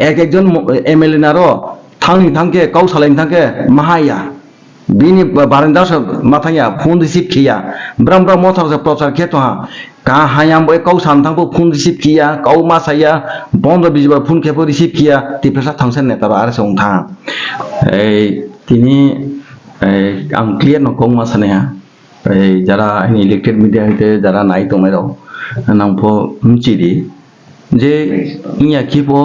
একজন এমএলএ নারো থাংনি থাংকে কাউ সালাইনি থাংকে মাহাইয়া bini baranda sa matanya phun receive kia bram bram mothar sa prochar khe to ha ka hayam boy kau sam thang bo phun receive kia kau ma saya bondo bijbar phun khe bo receive kia tipesa thangsen ne tar ar song tha ei tini ang clear no kong ma sane ha ei jara elected media hite jara nai to mai ro nang pho mchiri je inya ki bo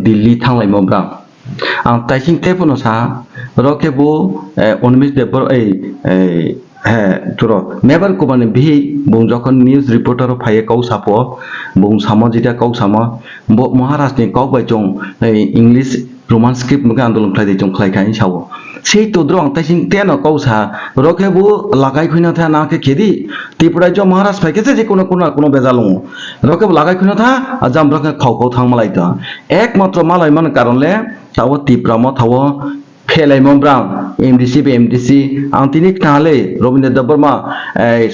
Delhi thanglai mo bram ang taising tepono sa rokebu onmis debor ei turo mebar kubane bihi bung jokon news reporter phaye kau sapo bung samo jita kau samo bo Maharashtra ni kau bai jong English Roman script muka andolon khlai de jong khlai khai sawo sei to drong taising teno kau sa rokebu lagai khuina tha na ke khedi Tripura jo Maharashtra phaike je kono bezalung rokebu lagai khuina tha ajam rok khau khau thang malai ta ekmatro malai man karonle tawo Tripura mo tawo Felai Mombrang, MDC, Antinik Tale, Robindranath Burma,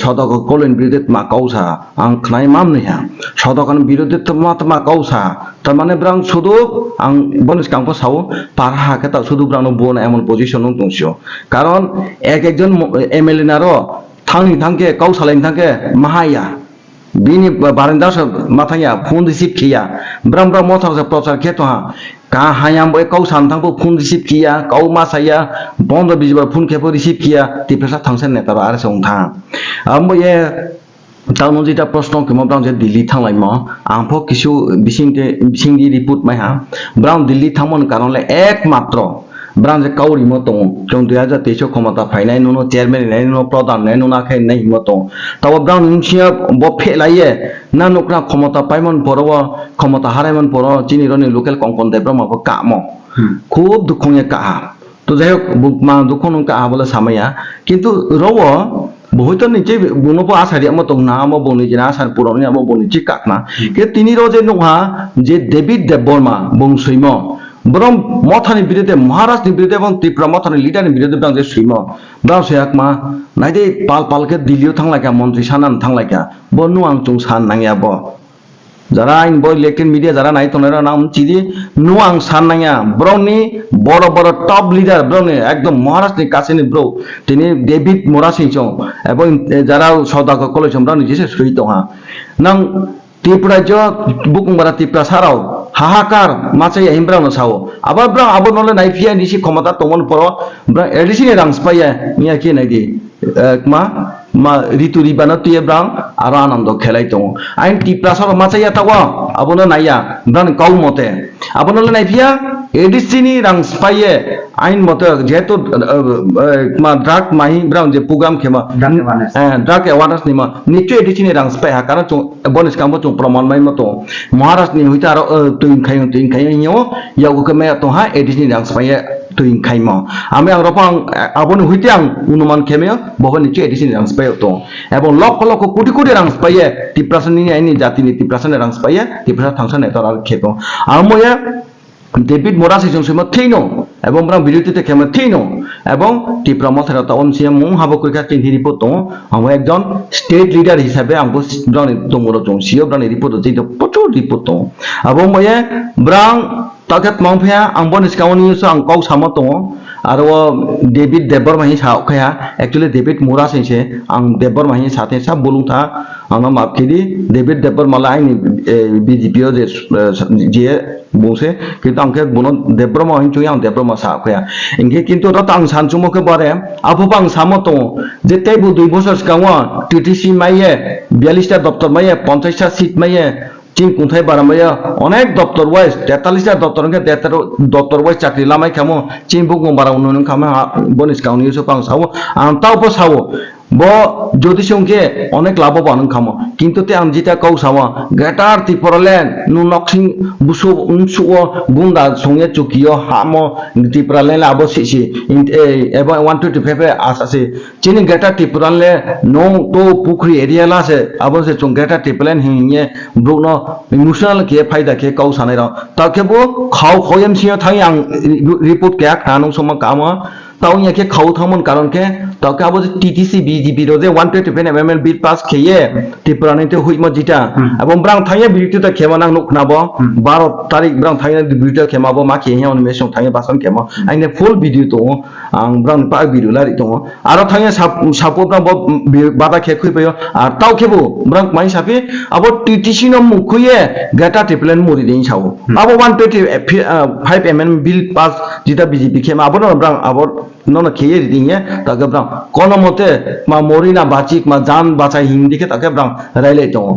Sodok Colin Bidet Makausa, Ang Knai Mamnia, Sodokan Bidet Matma Kausa, Tamane Brang Sudu, Ang Bonus Campus How, Parhakata Sudu Brano Bon Amon position on Tonsio. Caron, Ekjon Emelinaro, Tangi Tanke, Kausaling Tanke, Mahaya. Bini baranda sa matanya phun receive kia bram bram mothar sa prochar khe to ha ka hayam boy kau sam thang bo phun receive kia kau ma saya bondo bijbar phun khe bo receive kia tipesa thangsen ne tar ar song tha ambo ye taunong jita proshno kemo brang je Delhi thanglai mo angpho kisu bisingdi report mai ha brang Delhi thangmon karonle ekmatro brang je kauri mo tong jong 2023 khomata phainai nuno chairman nai nuno pradhan nai nuna khai nai mo tong taw brang nimsia bo phelaiye na nokra khomata paimon porowa khomata haraimon poro chini roni local kongkon debra ma ka mo khub dukhonge ka to jai ma dukhon ka bola samaya kintu rowo বহুত নিচে বুনপো আসারি আমো তো না আমো বনি জিনা আসার পুরনি আমো বনি চিকাক না কে তিনি রোজে নোহা যে ডেভিড দেববর্মা বংশৈম বরং মথানি বিরুদ্ধে মহারাষ্ট্রের বিরুদ্ধে এবং ত্রিপুরা মথানি লিডারের বিরুদ্ধে ব্রাং যে সৈম ব্রাং সেয়াকমা নাইদে পাল পালকে দিল্লিও থাংলাইকা মন্ত্রী সানান থাংলাইকা বনু আং চুং সান নাংয়া ব যারা আইন বই ইলেকটেড মিডিয়া যারা নাই তোনারা নাম চিদি নুয়াং সান্নাইয়া ব্রনি বড় বড় টপ লিডার ব্রনি একদম মহারাষ্ট্রের কাছে নি ব্রো তিনি ডেভিড মোরাসিংচং এবং যারা সদাক কলেজম ব্রনি যেসে সহিত হা নাং ত্রিপুরা জ বুকুংবারা ত্রিপুরা সারাও হাহাকার মাছাই আহিমব্রানো সাও আবার ব্রা আবার নলে নাইফিয়া নিসি ক্ষমতা তমন পর ব্রা এডিসিনে রাংস পাইয়া মিয়া কি নাইদি ma ritu ribana tuye brang aro anando khelai tong ain Tripura sor machaya tawa abono naya brang kau mote abono le naifia edisini rang spaye ain mote jeto ma drug mahi brang je program khema drug awareness nima nicho edisini rang spaye ha karon chung bonus kambo chung proman mai moto Maharashtra ni huita aro tuin khai yo yago ke me to ha edisini rang spaye tuin khai mo ame ang ropang abono huite ang unuman kheme bohon nicho edisini rang spaye to এবং লক্ষ লক্ষ কোটি কোটি রাংস পাইয়ে টিপ্রাসনি আইনি জাতিনি টিপ্রাসনি রাংস পাইয়ে টিপ্রাস থাংসন এত আর খেত আর ময়া David মোরাসিং সম থিনো এবং ব্রাং বিরুদ্ধে খেমে থিনো এবং টিপ্রা মথারা তা অনসিয়া মুং হাবো কইকা চিনি রিপোর্ট তো আম একজন স্টেট লিডার হিসাবে আমগো ব্রাং দমরো জং সিও ব্রাং রিপোর্ট যেটা প্রচুর রিপোর্ট তো এবং ময়া ব্রাং তাকে মাংফিয়া আম্বো নিসকাউনি সো আং কাউ সামো তো আর ও ডেভিড দেববর্মাহি সাউখায়া एक्चुअली ডেভিড মোরাসিংসে আং দেববর্মাহি সাথে সব বলুন থা আং মাপকিদি ডেভিড দেববর্মালা আইনি বিজেপি যে বসে কিন্তু আংকে বনো দেববর্মা হিংচুই আং দেববর্মা সাউখায়া ইংকে কিন্তু রত আং সানচুমকে বারে আফুপাং সামতো যে তেবু 2 বছর সিগাङा টিটিসি মাইয়ে 42টা দপ্তর মাইয়ে 50টা সিট মাইয়ে চিন কুন্থাই বারামাইয়া অনেক দপ্তর ওয়াইজ 43টা দপ্তরকে 43 দপ্তর ওয়াইজ চাকরি লামাই খামো চিন বুকুং বারা উন্নয়ন খামা বনিস কাউনি ইউসো পাং সাও আং তাওপো সাও ব যদি সঙ্গে অনেক লাভবান খামো কিন্তু তে আং জিতা কাউ সাওয়া গ্রেটার ত্রিপুরাল্যান্ড নু নকসিং বুসু উনসু গুন্ডা সঙ্গে চুকিও হামো ত্রিপুরাল্যান্ড আবসিসি এবং 125 আসাসে চিনি গ্রেটার ত্রিপুরাল্যান্ড নো তো পুখরি এরিয়া লাসে আবসে চং গ্রেটার ত্রিপুরাল্যান্ড হিংয়ে ব্রুনো ইমোশনাল কে ফায়দা কে কাউ সানাই রা তাকেবো খাও খয়ম সিয়া থাই আং রিপোর্ট কে খানো সমা কামা তাও ইয়াকে খাও থামন কারণ কে তাকে আবার টিটিসি বিজেপি রোজে 125 এমএল বিল পাস খেয়ে ত্রিপুরানিতে হুইম জিটা এবং ব্রাং থাইয়া বিরুদ্ধে খেমা নাং নুকনাবো 12 তারিখ ব্রাং থাইয়া বিরুদ্ধে খেমাবো মা খেয়ে অন মেসং থাইয়া বাসন খেমা আইনে ফুল ভিডিও তো আং ব্রাং পা ভিডিও লারি তো আরো থাইয়া সাপো ব্রাং বাদা খে খুইপেयो আর তাও খেবো ব্রাং মাই সাপি আবার টিটিসি ন মুখুয়ে গেটা টিপলেন মুরি দিন সাও আবার 125 এমএল বিল পাস জিটা বিজেপি খেমা আবার ব্রাং আবার নন খেয়ে দিয়ে তাকে ব্রাং কোন মতে মা মরিনা বাচিক মা জান বাঁচাই হিন্দিকে তাকে ব্রাং রাইলাই দङ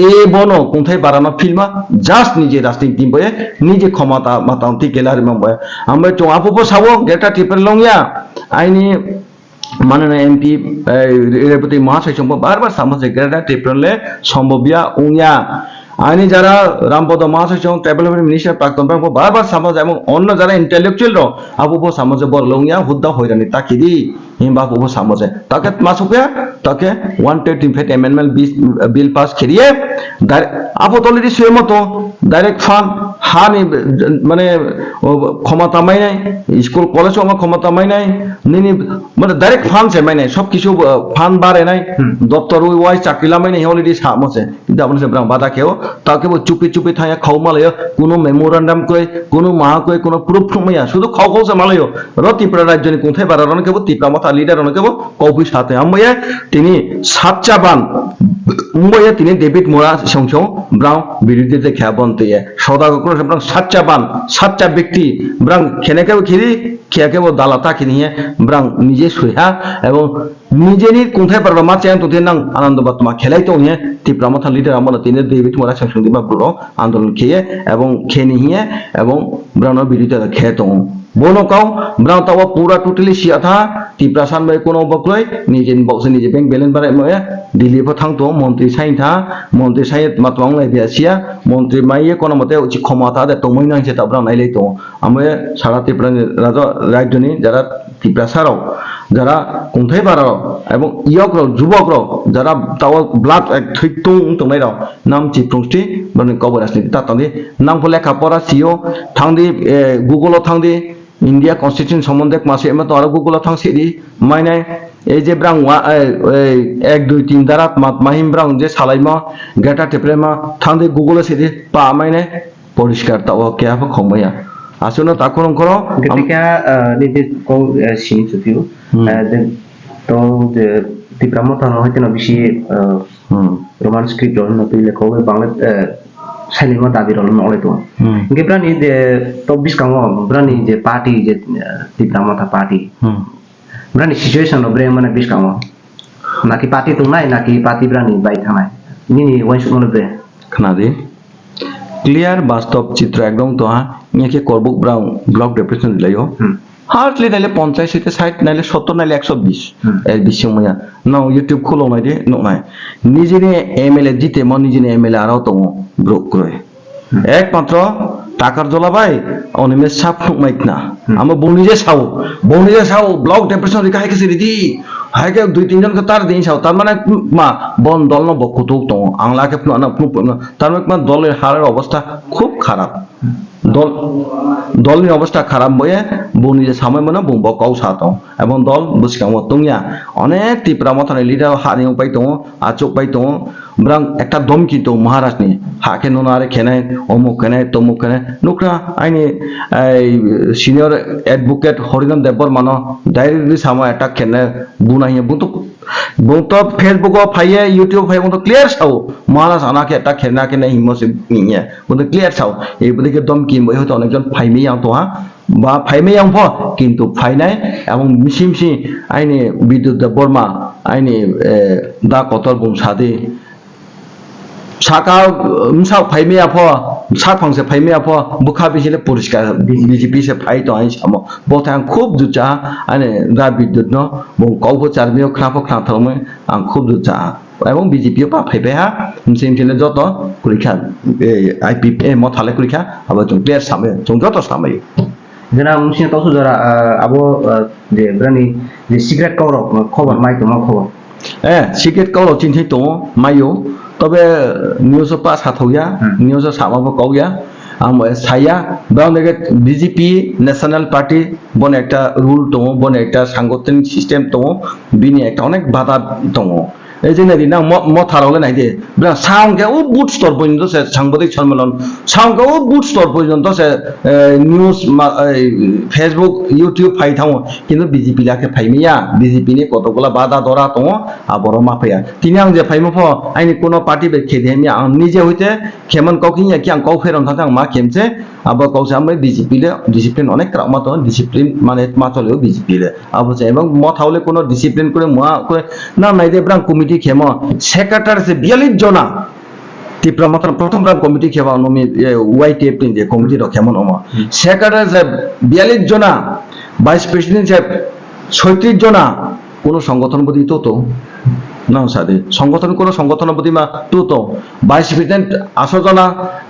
এ বনো কোনথায় বাড়ানো ফিল্মা জাস্ট নিজে রাজনীতি বয়ে নিজে ক্ষমতা মাতান্তি গেলারি মাবয়ে আমরা তো আপুপো সাবো গেটা টিপেল লংয়া আইনি माननीय एमपी रेवती महाशय बार सामसे गेटा टिपले सम्भव्या उंया आईनी जरा रामपद महाशय डेभलपमेंट मिनिस्टार प्राक्तन बार सामज এবং অন্য যারা ইন্টেলেকচুয়াল র আবুবো সামজে বরলংয়া হুদ্দা হইরানি তাকিদি হিমবা আবুবো সামজে তাকে মাসুকে তাকে 125 এমএনএল বিল পাস করিয়ে আবু তলরি সুমতো ডাইরেক্ট ফান্ড হানি মানে ক্ষমতা মাই নাই স্কুল কলেজও আমার ক্ষমতা মাই নাই নিনি মানে ডাইরেক্ট ফান্ড সে মাই নাই সব কিছু ফান্ড বাড়ে নাই দপ্তর ওয়াই চাকরি লামাই নাই অলরেডি সামছে কিন্তু আপনি সে বাধা খেও তাকে চুপি চুপি থাইয়া খাও মালায় কোনো মেমোরান্ডাম কই কোনো মাহা কই কোনো প্রুফ মাইয়া শুধু খাও খাও সে মালায় ত্রিপুরা রাজ্যনি কোথায় বাড়ানো কেবল ত্রিপুরা মাথা লিডার কেবল কৌফি সাথে আময়া তিনি সাচ্চাবান মুম্বাইয়ে তিনি ডেভিড মোরা সংসং ব্রাং বিরুদ্ধে খেয়াবন্তে সদাগর ব্রাং সাচ্চাবান সাচ্চা ব্যক্তি ব্রাং খেনেকেও খিরি খেয়াকেও দালাতা কিনিয়ে ব্রাং নিজে সুহা এবং নিজেরই কোথায় পারবা মা চাই তোদের নাং আনন্দ বা তোমার খেলাই তো নিয়ে ত্রিপুরা মাথা লিডার আমরা তিনি ডেভিড মোরা সংসং দিবা ব্রো আন্দোলন খেয়ে এবং খেয়ে নিয়ে এবং ব্রাউন বিরুদ্ধে খেয়ে তো बोनो काउ ब्राउ तावा पूरा टोटली सिया था टिप्रा सान बाय कोनो बक्लय निजे बक्से निजे बैंक बैलेंस बारे मया दिल्ली प थांग तो मंत्री साइन था मंत्री साइन मातवांग लाई बियासिया मंत्री माइये कोनो मते उचि क्षमता दे तो मइनां से ताब्रा नाइलै तो आमे सारा टिप्रा राजा राज्यनि যারা टिप्रा साराव যারা কোনথায় বাড়াও এবং ইয়কর যুবকর যারা তাও ব্লাড থৈতুং তংনাই রাও নাম চিপ্রংস্টি মানে কবর রাজনীতি তাতনি নাম লেখা পড়া সিও থাংদি গুগলও থাংদি ইন্ডিয়া কনস্টিটিউশন সম্বন্ধে মাসে এমা তো আর গুগলও থাংসিদি মাইনাই এই যে ব্রাং 1 2 3 দ্বারা মাহিম ব্রাং যে সালাইমা গেটা টেপ্রেমা থাংদি গুগলে সিদি পা মাইনে পরিষ্কার তাও কেয়াফ খমায়া আসলে তখন করো ketika di kau sini tuh তো যে টিপ্রামতা হইতে না বেশি রোমান স্ক্রিপ্ট অন্য তুইলে কও বাংলা সাইলেমা দাবি রল নলে তো গেপ্রানি যে 24 কাম ব্রানি যে পার্টি যে টিপ্রামতা পার্টি ব্রানি সিচুয়েশন ও ব্রে মানে 20 কাম নাকি পার্টি তো নাই নাকি পার্টি ব্রানি বাই থানায় নিনি ওয়াইস মনে ব্রে খানাদি ক্লিয়ার বাস্তব চিত্র একদম তো ইয়াকে করবুক ব্রাউন ব্লক ডেপ্রেশন দিলাইও हार्डली नाइले 50 से 60 नाइले 70 नाइले 120 এর বেশি ময়া নাও ইউটিউব খুলো নাই দে নয় নিজেনে এমএলএ জিতে ম নিজেনে এমএলএ আরাও তো ব্রোক করে একমাত্র টাকার জলা ভাই অনিমেষ সাপ মাইক না আমরা বনিজে সাও ব্লক ডেপ্রেশন রিকা হাইকে সিদি হাইকে 2-3 জন তার দিন সাও তার মানে মা বন দল ন বকুতো তো আংলাকে না তার মানে দলের হারের অবস্থা খুব খারাপ দলের অবস্থা খারাপ বয়ে বনিজে সাময় মানে বকাও সাতাও এবং দল বুঝকাম তুমিয়া অনেক ত্রিপুরা মাথায় লিডার হারিও পাই তো আচক পাই তো ব্রাং একটা দমকি তো মহারাষ্ট্রনি হাকে নোনারে খেনায় অমুক খেনায় তমুক খেনায় নুকরা আইনি সিনিয়র অ্যাডভোকেট হরিনাম দেবর মানো ডাইরেক্টলি সাময় একটা খেনায় বুনাইয়ে বুতো ফেসবুক ফাইয়ে ইউটিউব ফাইয়ে বুতো ক্লিয়ার সাও মহারাজ আনাকে একটা খেনা কেনে হিমসে নিয়ে বুতো ক্লিয়ার সাও এই বুদিকে দমকি বই হয়তো অনেকজন ফাইমি আং তো বা ফাইমে আং ফ কিন্তু ফাইনাই এবং মিশিমসি আইনি বিদ্যুৎ বর্মা আইনি দা কতর বুম সাদে সাকা মিসাও ফাইমে আফ সাফাংসে ফাইমে আফ বুখা বিছিলে পরিষ্কার বিজেপি সে ফাই তো আই সামো বতাং খুব দুচা আনে দা বিদ্যুৎ ন বং কৌফ চারমিও খ্রাফ খ্রাথমে আং খুব দুচা এবং বিজেপিও পা ফাইবে হা মিসিমটিনে যত পরীক্ষা আইপিএ মথালে পরীক্ষা আবার जों প্লেয়ার সামে जों যত সামে যেনা মুসিনা তসু যারা আবো যে ব্রানি যে সিগারেট কাউর খবর মাই তো খবর সিগারেট কাউর চিন্তাই তো মাইও তবে নিউজ পাস হাথৌয়া নিউজ সামাবো কাউয়া saya bang deke BJP national party বনে একটা রুল দङ বনে একটা সাংগঠনিক সিস্টেম দङ বিনি একটা অনেক বাধা দङ এই যে নাকি না মথারালে নাই দে ব্রা সাউন্ডে ও বুট স্তর পর্যন্ত সে সাংবাদিক সম্মেলন সাউন্ডে ও বুট স্তর পর্যন্ত সে নিউজ ফেসবুক ইউটিউব ফাই থাও কিন্তু বিজেপি লাকে ফাইমিয়া বিজেপি নি কতগুলা বাধা ধরা দङ আবর মাফায়া তিনি আং যে ফাইমো फ আইনি কোন পার্টি বে খেদে আমি আং নিজে হইতে খেমন কাউকিয়া কি আং কাউ ফেরন থাকা মা খেমছে আবার কাউছে আমি বিজেপি লে ডিসিপ্লিন অনেক মত ডিসিপ্লিন মানে মাতলেও বিজেপি লে আবছে এবং মথাউলে কোন ডিসিপ্লিন করে মুয়া করে না নাই দে ব্রাং কমিটি খেমো সেক্রেটারি সে 42 জনা ত্রিপুরা মাত্র প্রথম রাম কমিটি খেবা নমি ওয়াইটিএফ যে কমিটি রক্ষেমন অম সেক্রেটারি সে 42 জনা ভাইস প্রেসিডেন্ট সে 36 জনা কোন সংগঠন প্রতি তো না সাদে সংগঠন কোন সংগঠন প্রতি মা তো ভাইস প্রেসিডেন্ট 8 জনা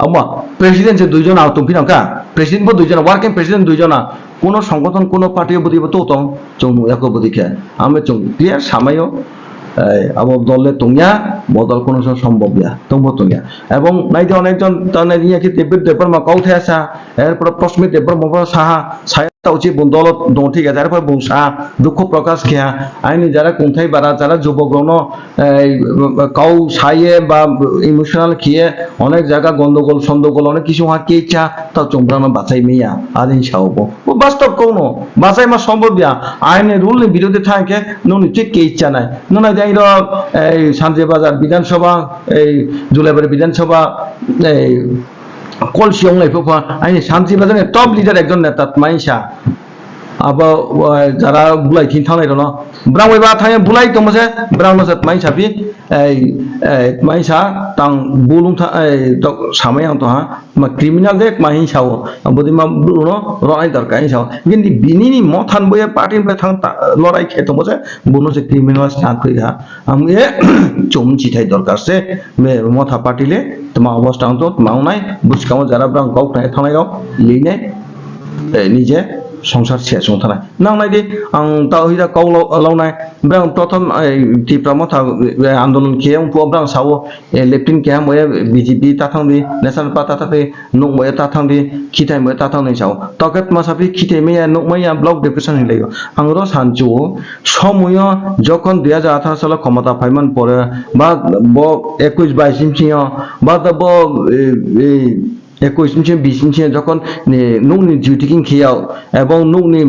আমা প্রেসিডেন্ট সে 2 জনা তো বিনাকা প্রেসিডেন্ট 2 জনা ওয়ার্কিং প্রেসিডেন্ট 2 জনা কোন সংগঠন কোন পার্টি প্রতি তো চং এক প্রতি খে আমি চং ক্লিয়ার সামায় আবো দলে তুমিয়া বদল কোনো সম্ভব ইয়া তোমার তুমিয়া এবং নাইতে অনেকজন তানে নিয়ে কি টেবিল টেপার মা কাউথে আসা এরপর প্রশ্মিত টেপার মবা সাহা সায়তা উচিত বন্দলত দং ঠিক আছে এরপর বংশা দুঃখ প্রকাশ খেয়া আইনি যারা কোনথাই বাড়া যারা যুবগ্রহণ কাউ সাইয়ে বা ইমোশনাল খেয়ে অনেক জায়গা গন্ডগোল সন্ডগোল অনেক কিছু হা কে ইচ্ছা তা চোমরানো বাঁচাই মেয়া আর হিংসাহব ও বাস্তব কোনো বাঁচাই মা সম্ভব ইয়া আইনের রুল বিরোধী থাকে নুনি ঠিক কে ইচ্ছা নাই নুনা যাই এই শান্তিবাজার বিধানসভা এই জুলাইবাড়ি বিধানসভা এই কলসিয়ং লাইফা আইনি শান্তিবাজারের টপ লিডার একজন নেতা মাইসা আবার যারা বুলাই থিন থানাই রন ব্রাউই বা থাই বুলাই তো মসে ব্রাউন সে মাইসা বি এই মাইসা তাং বুলুং থা তো সামাই আং তো হা মা ক্রিমিনাল দেখ মাহি সাও বদি মা ব্রুনো রনাই দরকার সাও কিন্তু বিনিনি মথান বয়ে পার্টি পে থাং লড়াই খে তো মসে বুনো সে ক্রিমিনাল স্টার্ট কই হা আম এ চুম চিঠাই দরকার সে মথা পার্টিলে তোমা অবস্থা তো মাউনাই বুঝকাও যারা ব্রাং গাও থানাই গাও লিনে নিজে সংসার শেষ হতো না না নাইদি আং তাও হিরা কাউ লাউনাই ব্রাং প্রথম ত্রিপুরা মথা আন্দোলন খেয়ে ব্রাং সাও লেফটেন্ট কে ময়ে বিজেপি তাথাংদি ন্যাশনাল পার্টি তাতে নুক ময়ে তাথাংদি খিতাই ময়ে তাথাংদি সাও তকেট মাসাপি খিতাই মেয়া নুক ময়া ব্লক ডেপুটেশন হইলাইও আং র সানজু সময় যখন 2018 সালে ক্ষমতা পাইমান পরে বা 21-22 ইঞ্চিও বা ব 21 ইঞ্চি 20 ইঞ্চি যখন নুকনি ডিউটিকিং খেয়াও এবং নুকনি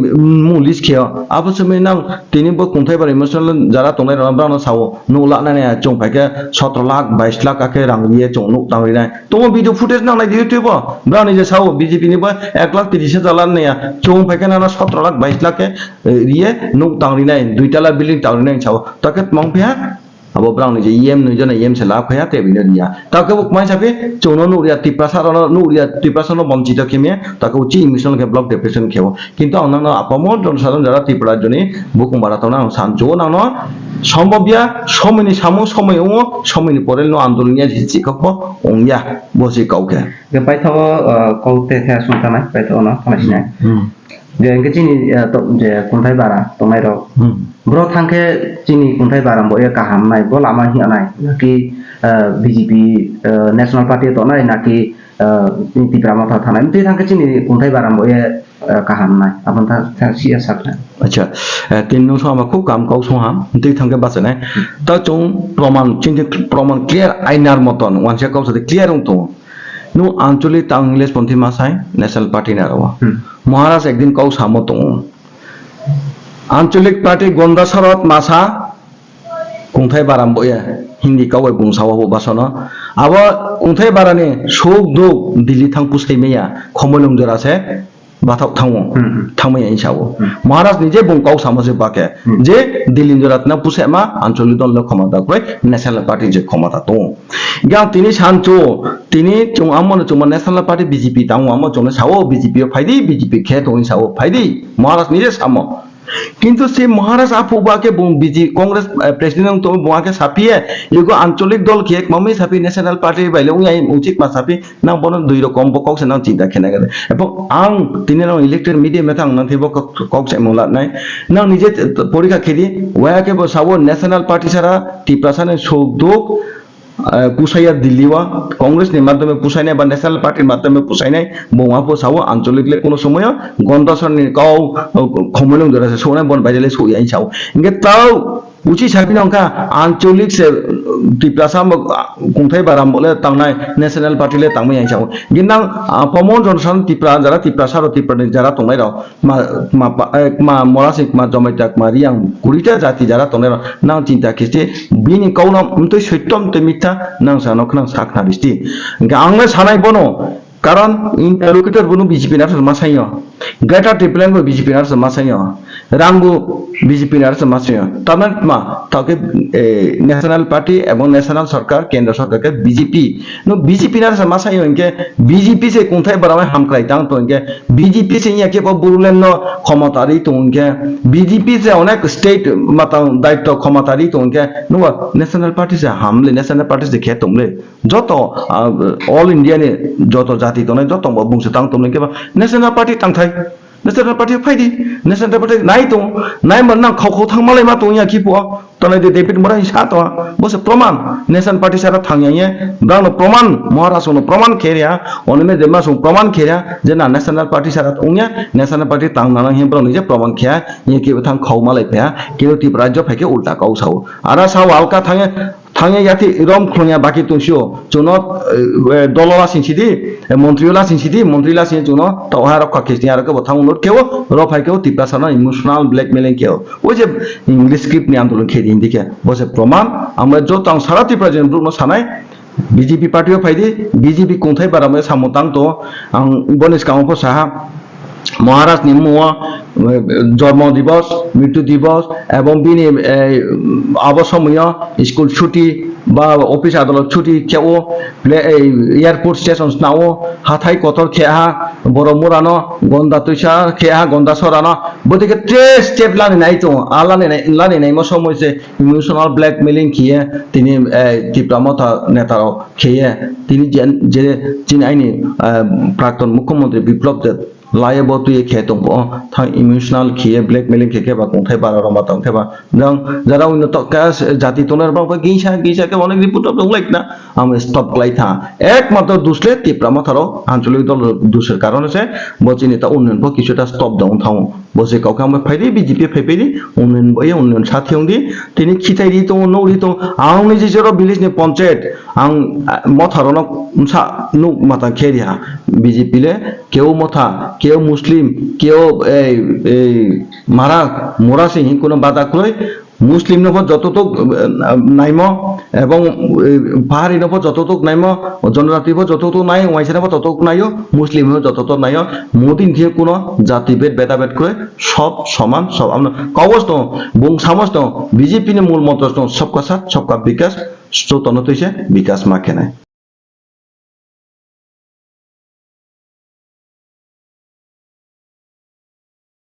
মুলিশ খেয়াও আবো সময় নাং তিনি ব কোনথাই বারে ইমোশনাল যারা তংনাই রাম সাও নুক লানানে চং ফাইকে 17 লাখ 22 লাখ আকে রাং দিয়ে চং নুক তাংরি নাই তোমো ভিডিও ফুটেজ নাং নাই ইউটিউব ব্রাউনি যে সাও বিজেপি নিব 1,30,000 লাখ নেয়া চং ফাইকে না 17 লাখ 22 লাখে রিয়ে নুক তাংরি নাই দুইতলা বিল্ডিং তাংরি নাই সাও তাকে মংফিয়া abo brang ni je yem no jona yem se la khaya te bi dia ta ke buk mai sabe chono nu ria tiprasa ro nu ria tiprasa no bonchito kemie ta ke uchi mission ke block depression khebo kintu ona no apamo jon sadon jara tripura joni buk mara to na sanjo na no সম্ভবয়া সময়নি সামো সময় ও সময়নি পরে no আন্দোলনিয়া জিচি কপো ওংয়া বসে কাউকে ge pai tho kaute the sunta nai pai tho na khamasi je engke chini to je kunthai bara tongai ro bro thangke chini kunthai bara bo e kaham nai bo lama hi anai naki BJP national party to nai naki Tripura motha thanai mti thangke chini kunthai bara bo e kaham nai apon tha sia sakna আচ্ছা তিন নং সময় খুব কাম cow সহাম দুই থাঙ্গে বাসে নাই তা চং প্রমাণ চিন্তে প্রমাণ ক্লিয়ার আইনার মতন ওয়ানসে কাউ সাথে ক্লিয়ার তো নো আঞ্চলিক তাং ইংলিশ পন্থী মাসাই ন্যাশনাল পার্টি না রবা মহারাজ একদিন কাউ সামো তো আঞ্চলিক পার্টি গন্ডা শরৎ মাসা কুংথাই বারাম বয়া হিন্দি কাউই বুংসাওয়াবো বাসনা আবার কুংথাই বারানে সুখ দুখ দিল্লি থাং পুসাই মেয়া খমলং জরাছে বাথাও থাও থামে আইসাও মহারাজ নিজে বংকাও সামসে বাকে যে দিল্লি জরাত না পুসেমা আঞ্চলিক দল ক্ষমতা কই ন্যাশনাল পার্টি যে ক্ষমতা তো গা তিনি সানচো তিনি চং আমন চং ন্যাশনাল পার্টি বিজেপি তাও আমো চং সাও বিজেপি ফাইদি বিজেপি খে তো সাও ফাইদি মহারাজ নিজে সামো কিন্তু সে মহারাজ আপুবাকে বিজি কংগ্রেস প্রেসিডেন্ট তো বুয়াকে সাপিয়ে এগো আঞ্চলিক দল কে মামি সাপি ন্যাশনাল পার্টি বাইলে উই উচিত মা সাপি না বন দুই রকম বকস না চিন্তা খেনা গেলে এবং আং তিনি না ইলেক্টেড মিডিয়া মেথাং না থিব কক্স মোলা নাই না নিজে পরীক্ষা খেদি ওয়াকে সাবো ন্যাশনাল পার্টি ছাড়া টিপ্রাসানে সুখ দুঃখ পুষাইয়া দিল্লিওয়া কংগ্রেসের মাধ্যমে পুষাইনাই বা ন্যাশনাল পার্টির মাধ্যমে পুষাইনাই বৌমা পোসাও আঞ্চলিক কোনো সময় গন্ডাসননি গাও খমলং ধরেছে সৌনাই বন বাইরে সইয়াই চাও ইনকে তাও উচি সার্বিনা অঙ্কা আঞ্চলিক সে ত্রিপ্রাসাম কুংথাই বারাম বলে তাংনাই ন্যাশনাল পার্টিলে তাংমাই চাও গিনাং প্রমোদ জনসন ত্রিপ্রা যারা ত্রিপ্রাসার ত্রিপ্রানি যারা তংনাই রাও মা মরাসিক মা জমাইতাক মা রিয়াং কুড়িটা জাতি যারা তংনাই নাং চিন্তা কিস্তি বিনি কাউনাম উমতই সত্যম তে মিথ্যা নাং সানক নাং সাকনা বিস্তি আংলে সানাই বনো কারণ ইন্টারলোকিটর বনো বিজেপি নার মাসাইও গ্রেটার টিপ্লেঙ্গো বিজেপি নার মাসাইও রাঙ্গু বিজেপি নার মাসাইও তারমানে মা তাকে ন্যাশনাল পার্টি এবং ন্যাশনাল সরকার কেন্দ্র সরকারকে বিজেপি নো বিজেপি নার মাসাইও ইনকে বিজেপি সে কোনথাই বারামে হামক্রাই তাং তো ইনকে বিজেপি সে ইয়াকে বুরুলেন ন ক্ষমতারি তো ইনকে বিজেপি সে অনেক স্টেট মাতা দায়িত্ব ক্ষমতারি তো ইনকে নো ন্যাশনাল পার্টি সে হামলে ন্যাশনাল পার্টি সে খেতমলে যত অল ইন্ডিয়া নে যত জাতি তো যত বুংসে তাং তমলে কেবা ন্যাশনাল পার্টি তাংথাই ন্যাশনাল পার্টি ফাইদি ন্যাশনাল পার্টি নাই তো নাই মান না খাও থাংমালাই মা তো ইয়া কিপো তনে দে ডেভিড মরাই সা তো বসে প্রমাণ ন্যাশনাল পার্টি সারা থাংয়ায়ে ব্রাউন প্রমাণ মহারাষ্ট্র প্রমাণ খেরিয়া অনমে দেমা সু প্রমাণ খেরিয়া যে না ন্যাশনাল পার্টি সারা উনিয়া ন্যাশনাল পার্টি তাংনা হে ব্রাউন যে প্রমাণ খেয়া ইয়ে কি থাং খাওমালাই ফেয়া কেউ তি রাজ্য ফাইকে উল্টা কাউ সাও আরা সাও আলকা থাঙে থাঙে ইয়াতি রম খনিয়া বাকি তুংসিও চুন দললা সিনসিদি মন্ত্রীলা সিনসিদি মন্ত্রীলা সিন চুন তাওহা রক্ষা খেসনি আর কে বথাং উনত কেও রফাই কেও তিপ্রাসানা ইমোশনাল ব্ল্যাকমেলিং কেও ওই যে ইংলিশ স্ক্রিপ্ট নি আন্দোলন খেদি ইন্দিকে বসে প্রমাণ আমরা যত সারা ত্রিপুরা জন ব্রুনো সানাই বিজেপি পার্টিও ফাইদি বিজেপি কোনথাই বারামে সামতাং তো আং গণেশ কামপ সাহা মহারাজ নিম্মুয়া জন্ম দিবস মৃত্যু দিবস এবং বিনি অবসময় স্কুল ছুটি বা অফিস আদালত ছুটি কেও এয়ারপোর্ট স্টেশন নাও হাথাই কতর খেয়া বড় মোরানো গন্দা তৈসা খেয়া গন্দা সরানো গতিকে ট্রেস স্টেপ লানি নাই তো লানি নাই সময় যে ইমোশনাল ব্ল্যাকমেলিং খেয়ে তিনি ত্রিপ্রামতা নেতারাও খেয়ে তিনি যে চীন আইনি প্রাক্তন মুখ্যমন্ত্রী বিপ্লব দেব লাইব তুই খেয়ে তো থাং ইমোশনাল খেয়ে ব্ল্যাকমেলিং খেয়ে বা কোথায় বারো রমা তাং খেবা যাং যারা উন্নত জাতি তোলার বা গিসা গিসাকে অনেক রিপোর্ট লাইক না আমি স্টপ লাই থা একমাত্র দুসলে ত্রিপ্রামা থারো আঞ্চলিক দল দুসের কারণ আছে বচি নেতা উন্নয়ন কিছুটা স্টপ দাও থাও বসে কাউকে আমরা ফাইদি বিজেপি ফাইদি উন্নয়ন বইয়ে উন্নয়ন সাথিয়ং দি তিনি খিতাই দি তো নৌরি তো আং নিজে জেরো বিলিজ নি পঞ্চায়েত আং মথারন সা নু মাতা খেরিয়া বিজেপি লে কেউ মথা কেউ মুসলিম কেউ এই মারা মোরাসি কোনো বাধা কই মুসলিম নফর যতটুক নাইম এবং পাহাড়ি নফর যতটুক নাইম জনজাতি যতটুক নাই ওয়াইসের ততটুক নাইও মুসলিম যতটুক নাইও মোদিন দিয়ে কোনো জাতিভেদ ভেদাভেদ করে সব সমান সব আমরা কবচ তো বং সামস তো বিজেপি নে মূল মন্ত্র সবকা সাথ সবকা বিকাশ চৌতন্য তৈছে বিকাশ মাখে নাই